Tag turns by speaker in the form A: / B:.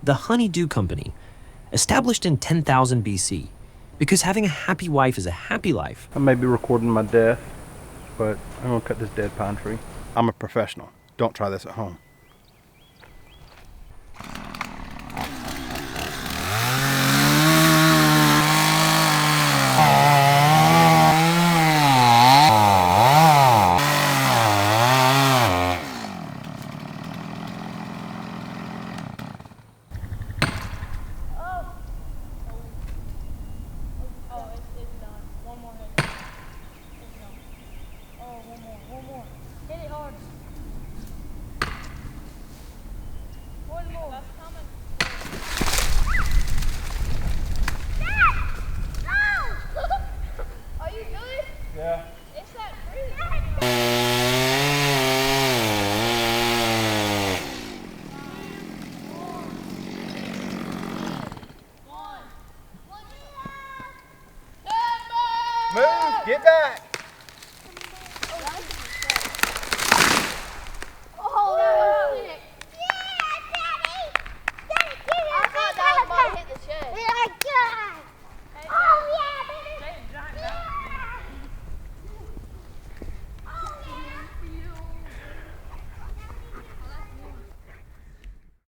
A: The Honeydew Company, established in 10,000 BC, because having a happy wife is a happy life.
B: I may be recording my death, but I'm gonna cut this dead pine tree. I'm a professional. Don't try this at home. Yeah.
C: It's that fruit.
B: Move! Get back!